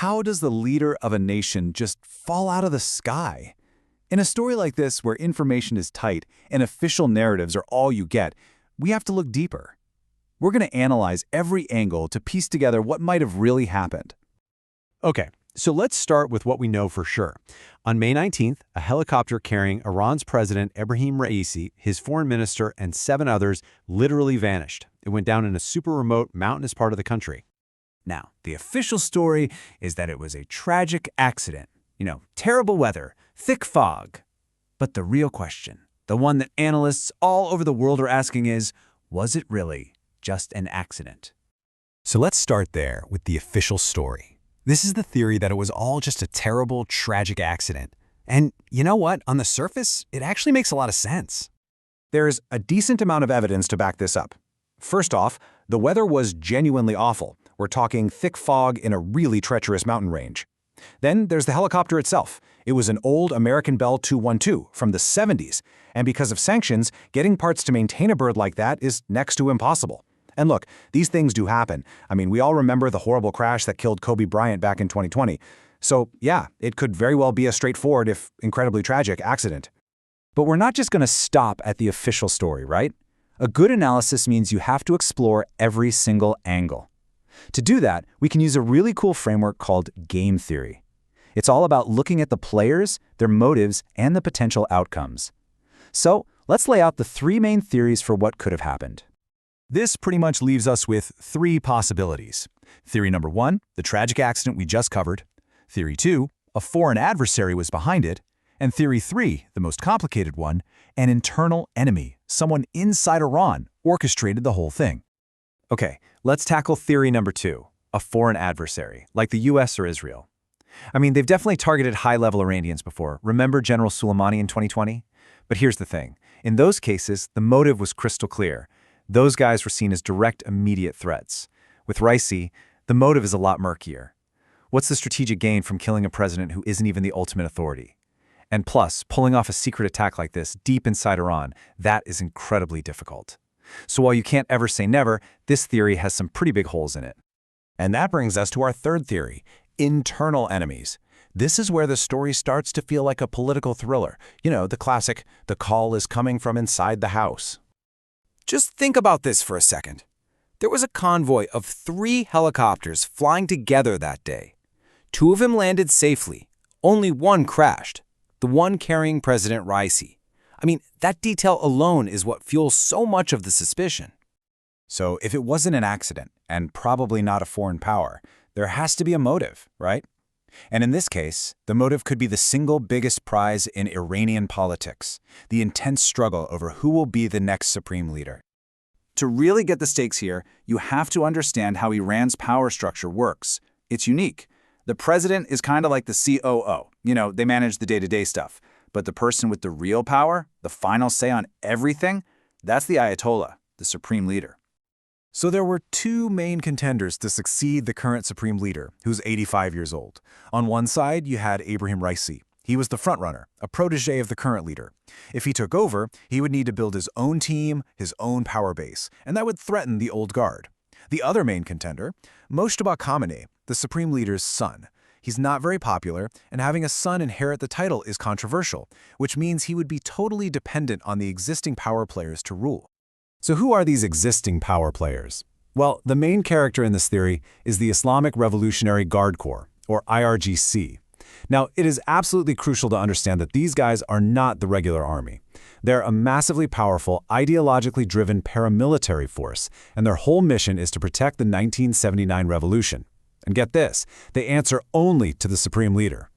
How does the leader of a nation just fall out of the sky? In a story like this, where information is tight and official narratives are all you get, we have to look deeper. We're going to analyze every angle to piece together what might have really happened. Okay, so let's start with what we know for sure. On May 19th, a helicopter carrying Iran's president Ebrahim Raisi, his foreign minister, and 7 others literally vanished. It went down in a super remote, mountainous part of the country. Now, the official story is that it was a tragic accident. Terrible weather, thick fog. But the real question, the one that analysts all over the world are asking is, was it really just an accident? So let's start there with the official story. This is the theory that it was all just a terrible, tragic accident. And you know what? On the surface, it actually makes a lot of sense. There's a decent amount of evidence to back this up. First off, the weather was genuinely awful. We're talking thick fog in a really treacherous mountain range. Then there's the helicopter itself. It was an old American Bell 212 from the 70s, and because of sanctions, getting parts to maintain a bird like that is next to impossible. And look, these things do happen. We all remember the horrible crash that killed Kobe Bryant back in 2020. So yeah, it could very well be a straightforward, if incredibly tragic, accident. But we're not just going to stop at the official story, right? A good analysis means you have to explore every single angle. To do that, we can use a really cool framework called game theory. It's all about looking at the players, their motives, and the potential outcomes. So let's lay out the 3 main theories for what could have happened. This pretty much leaves us with 3 possibilities. Theory number 1, the tragic accident we just covered. Theory 2, a foreign adversary was behind it. And theory 3, the most complicated one, an internal enemy, someone inside Iran, orchestrated the whole thing. Okay, let's tackle theory number 2, a foreign adversary, like the US or Israel. They've definitely targeted high-level Iranians before. Remember General Soleimani in 2020? But here's the thing. In those cases, the motive was crystal clear. Those guys were seen as direct, immediate threats. With Raisi, the motive is a lot murkier. What's the strategic gain from killing a president who isn't even the ultimate authority? And plus, pulling off a secret attack like this deep inside Iran, that is incredibly difficult. So while you can't ever say never, this theory has some pretty big holes in it. And that brings us to our third theory, internal enemies. This is where the story starts to feel like a political thriller. The classic, the call is coming from inside the house. Just think about this for a second. There was a convoy of 3 helicopters flying together that day. 2 of them landed safely. Only one crashed, the one carrying President Raisi. That detail alone is what fuels so much of the suspicion. So if it wasn't an accident, and probably not a foreign power, there has to be a motive, right? And in this case, the motive could be the single biggest prize in Iranian politics, the intense struggle over who will be the next supreme leader. To really get the stakes here, you have to understand how Iran's power structure works. It's unique. The president is kind of like the COO. They manage the day-to-day stuff. But the person with the real power, the final say on everything, that's the Ayatollah, the supreme leader. So there were 2 main contenders to succeed the current supreme leader, who's 85 years old. On one side, you had Ebrahim Raisi. He was the frontrunner, a protege of the current leader. If he took over, he would need to build his own team, his own power base, and that would threaten the old guard. The other main contender, Mojtaba Khamenei, the supreme leader's son. He's not very popular, and having a son inherit the title is controversial, which means he would be totally dependent on the existing power players to rule. So who are these existing power players? Well, the main character in this theory is the Islamic Revolutionary Guard Corps, or IRGC. Now, it is absolutely crucial to understand that these guys are not the regular army. They're a massively powerful, ideologically driven paramilitary force, and their whole mission is to protect the 1979 revolution. And get this, they answer only to the supreme leader.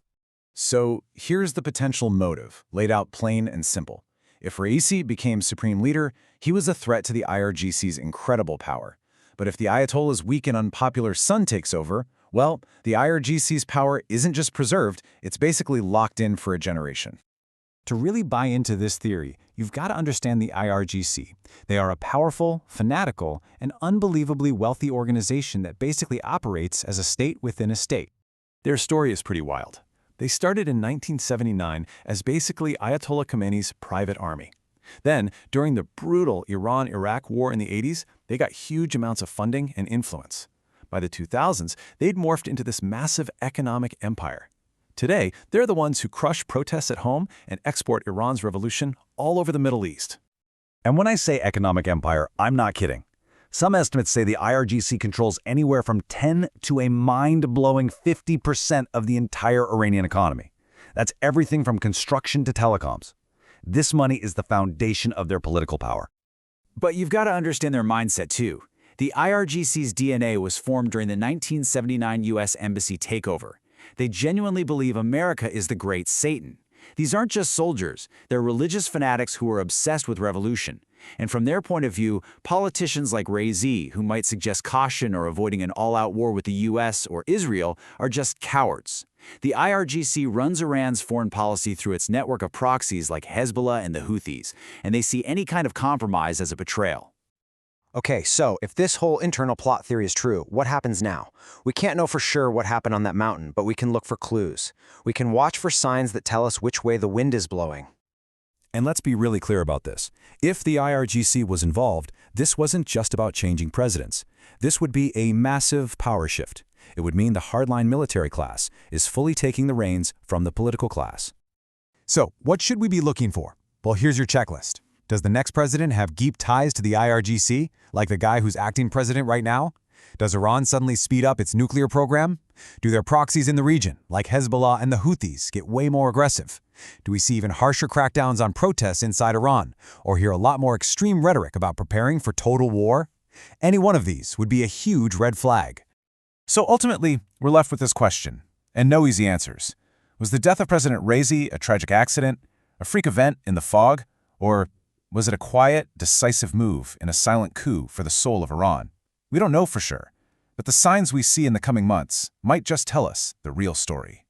So here's the potential motive, laid out plain and simple. If Raisi became supreme leader, he was a threat to the IRGC's incredible power. But if the Ayatollah's weak and unpopular son takes over, well, the IRGC's power isn't just preserved, it's basically locked in for a generation. To really buy into this theory, you've got to understand the IRGC. They are a powerful, fanatical, and unbelievably wealthy organization that basically operates as a state within a state. Their story is pretty wild. They started in 1979 as basically Ayatollah Khamenei's private army. Then, during the brutal Iran-Iraq war in the 80s, they got huge amounts of funding and influence. By the 2000s, they'd morphed into this massive economic empire. Today, they're the ones who crush protests at home and export Iran's revolution all over the Middle East. And when I say economic empire, I'm not kidding. Some estimates say the IRGC controls anywhere from 10 to a mind-blowing 50% of the entire Iranian economy. That's everything from construction to telecoms. This money is the foundation of their political power. But you've got to understand their mindset, too. The IRGC's DNA was formed during the 1979 U.S. Embassy takeover. They genuinely believe America is the great Satan. These aren't just soldiers, they're religious fanatics who are obsessed with revolution. And from their point of view, politicians like Raisi, who might suggest caution or avoiding an all-out war with the U.S. or Israel, are just cowards. The IRGC runs Iran's foreign policy through its network of proxies like Hezbollah and the Houthis, and they see any kind of compromise as a betrayal. Okay, so if this whole internal plot theory is true, what happens now? We can't know for sure what happened on that mountain, but we can look for clues. We can watch for signs that tell us which way the wind is blowing. And let's be really clear about this. If the IRGC was involved, this wasn't just about changing presidents. This would be a massive power shift. It would mean the hardline military class is fully taking the reins from the political class. So, what should we be looking for? Well, here's your checklist. Does the next president have deep ties to the IRGC, like the guy who's acting president right now? Does Iran suddenly speed up its nuclear program? Do their proxies in the region, like Hezbollah and the Houthis, get way more aggressive? Do we see even harsher crackdowns on protests inside Iran, or hear a lot more extreme rhetoric about preparing for total war? Any one of these would be a huge red flag. So ultimately, we're left with this question, and no easy answers. Was the death of President Raisi a tragic accident, a freak event in the fog, or was it a quiet, decisive move in a silent coup for the soul of Iran? We don't know for sure, but the signs we see in the coming months might just tell us the real story.